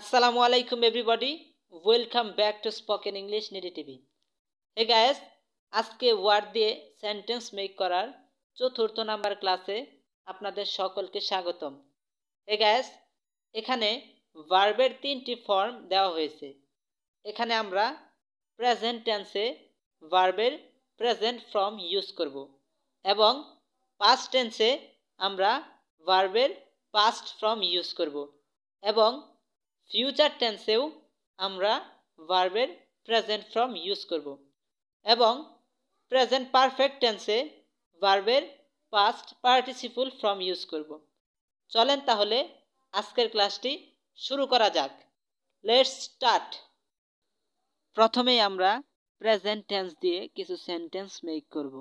Assalamu alaikum everybody. Welcome back to Spoken English Nidhi TV. Hey guys, আজকে word দিয়ে sentence make করার চতুর্থ number ক্লাসে আপনাদের সকলকে স্বাগতম। Hey guys, এখানে ভার্বের তিনটি ফর্ম দেওয়া হয়েছে। এখানে আমরা প্রেজেন্ট টেন্সে ভার্বের প্রেজেন্ট ফর্ম ইউজ করব এবং পাস্ট টেন্সে আমরা ভার্বের পাস্ট ফর্ম ইউজ করব এবং ফিউচার টেন্সেও আমরা ভার্বের প্রেজেন্ট ফর্ম ইউজ করব এবং প্রেজেন্ট পারফেক্ট টেন্সে ভার্বের পাস্ট পার্টিসিপল ফর্ম ইউজ করব। চলেন তাহলে আজকের ক্লাসটি শুরু করা যাক। Let's start. প্রথমেই আমরা প্রেজেন্ট টেন্স দিয়ে কিছু সেন্টেন্স মেক করব।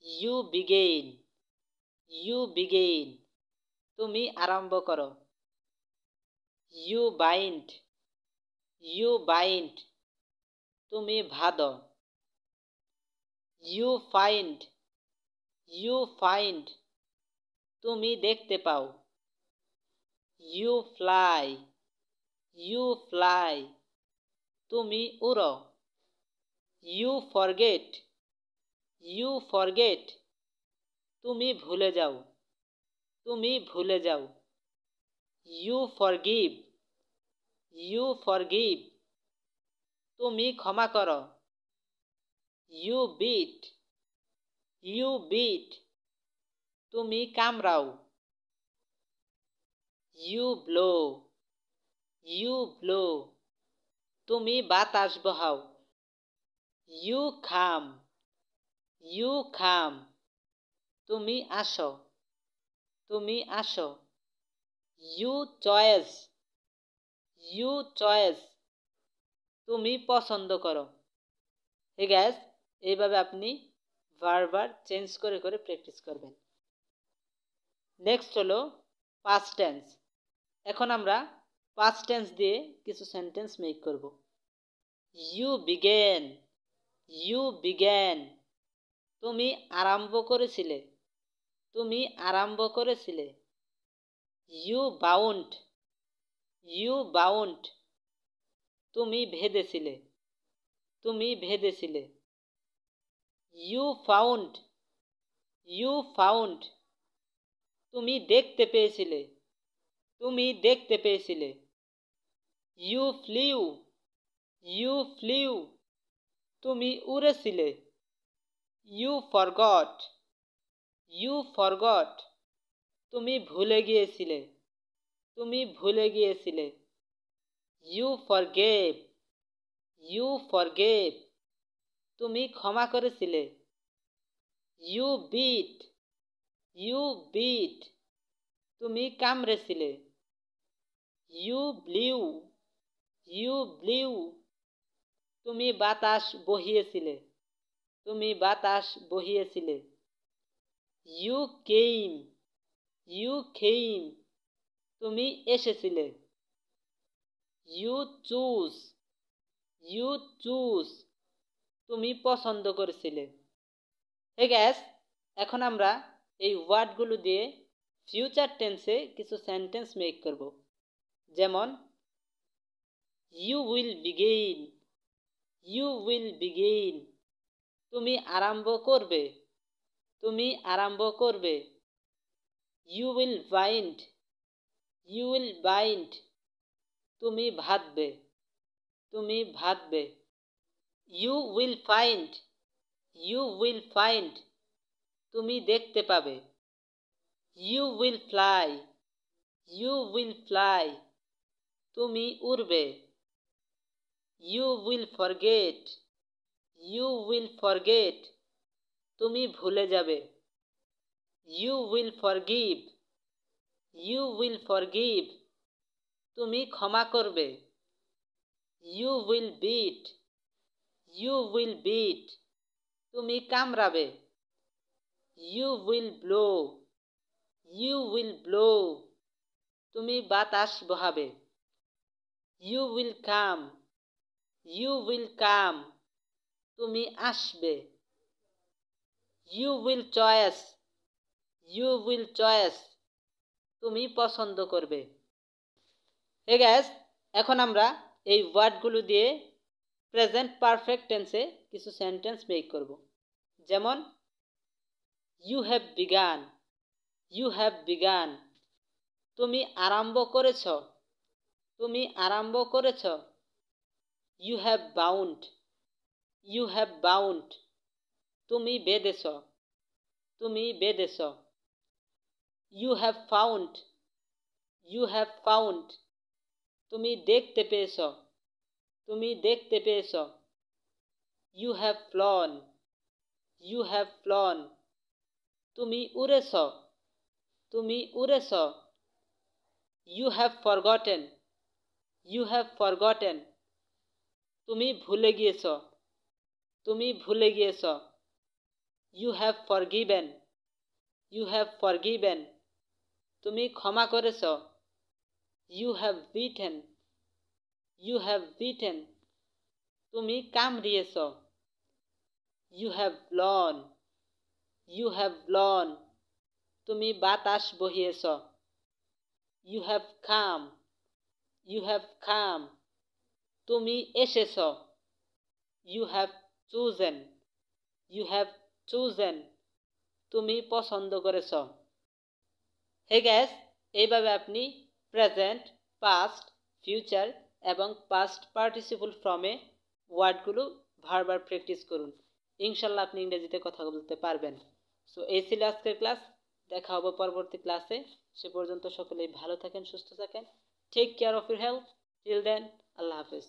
ইউ বিগেইন, ইউ বিগেইন, তুমি আরম্ভ করো। ইউ বাইন্ড, ইউ বাইন্ড, তুমি ভাদো। ইউ ফাইন্ড, ইউ ফাইন্ড, তুমি দেখতে পাও। ইউ ফ্লাই, ইউ ফ্লাই, তুমি উড়ো। ইউ ফরগেট, ইউ ফরগেট, তুমি ভুলে যাও, তুমি ভুলে যাও। ইউ ফরগিভ, ইউ ফরগিভ, তুমি ক্ষমা করো। ইউ বিট, ইউ বিট, তুমি কামড়াও। ইউ ব্লো, ইউ ব্লো, তুমি বাতাস বহাও। ইউ খাম, ইউ খাম, তুমি আসো, তুমি আসো। ইউ চয়েস, ইউ চয়েস, তুমি পছন্দ করো। হে গাইস, এইভাবে আপনি বারবার চেঞ্জ করে করে প্র্যাকটিস করবেন। নেক্সট হলো পাস্ট টেন্স। এখন আমরা পাস্ট টেন্স দিয়ে কিছু সেন্টেন্স মেক করব। ইউ বিগেন, ইউ বিগেন, তুমি আরম্ভ করেছিলে, তুমি আরম্ভ করেছিলে। ইউ বাউন্ড, ইউ বাউন্ড, তুমি ভেদেছিলে, তুমি ভেদেছিলে। ইউ ফাউন্ড, ইউ ফাউন্ড, তুমি দেখতে পেয়েছিলে, তুমি দেখতে পেয়েছিলে। ইউ ফ্লিউ, ইউ ফ্লিউ, তুমি উড়েছিলে। ইউ ফরগট, ইউ ফরগট, তুমি ভুলে গিয়েছিলে, তুমি ভুলে গিয়েছিলে। ইউ ফরগেভ, ইউ ফরগেভ, তুমি ক্ষমা করেছিলে। ইউ বিট, ইউ বিট, তুমি কামড়েছিলে। ইউ ব্লিউ, ইউ ব্লিউ, তুমি বাতাস বহিয়েছিলে, তুমি বাতাস বহিয়েছিলে। ইউ কেইম, ইউ কেইম, তুমি এসেছিলে। ইউ চুজ, ইউ চুজ, তুমি পছন্দ করেছিলে। হে গ্যাস, এখন আমরা এই ওয়ার্ডগুলো দিয়ে ফিউচার টেন্সে কিছু সেন্টেন্স মেক করব। যেমন you will begin, you will begin, তুমি আরম্ভ করবে, তুমি আরম্ভ করবে। You will bind, you will bind, তুমি ভাদবে, তুমি ভাদবে। You will find, you will find, তুমি দেখতে পাবে। You will fly, you will fly, তুমি উড়বে। You will forget, you will forget, তুমি ভুলে যাবে। You will forgive, you will forgive, তুমি ক্ষমা করবে। You will bite, you will bite, তুমি কামড়াবে। You will blow, you will blow, তুমি বাতাস বহাবে। You will come, you will come, তুমি আসবে। You will choice, you will choice, তুমি পছন্দ করবে। হে গ্যাস, এখন আমরা এই ওয়ার্ডগুলো দিয়ে প্রেজেন্ট পারফেক্ট টেন্সে কিছু সেন্টেন্স মেক করব। যেমন you have begun, you have begun, তুমি আরম্ভ করেছ, তুমি আরম্ভ করেছ। You have bound, you have bound, তুমি বেঁধেছ, তুমি বেঁধেছ। You have found, you have found, তুমি দেখতে পেয়েছ, তুমি দেখতে পেয়েছ। You have flown, you have flown, তুমি উড়েছ, তুমি উড়েছ। You have forgotten, you have forgotten, তুমি ভুলে গিয়েছ, তুমি ভুলে গিয়েছ। You have forgiven, you have forgiven, তুমি ক্ষমা করেছ। You have bitten, you have bitten, তুমি কামড়িয়েছ। You have blown, you have blown, তুমি বাতাস বহিয়েছ। You have come, you have come, তুমি এসেছ। You have chosen, you have chosen, তুমি পছন্দ করেছ। হে গাইস, এইভাবে আপনি প্রেজেন্ট, পাস্ট, ফিউচার এবং পাস্ট পার্টিসিপল ফর্মে ওয়ার্ডগুলো বারবার প্র্যাকটিস করুন। ইনশাল্লাহ আপনি ইংরেজিতে কথা বলতে পারবেন। সো এই ছিল আজকের ক্লাস। দেখা হবে পরবর্তী ক্লাসে। সে পর্যন্ত সকলেই ভালো থাকেন, সুস্থ থাকেন। Take care of your health. Till then, আল্লাহ হাফেজ।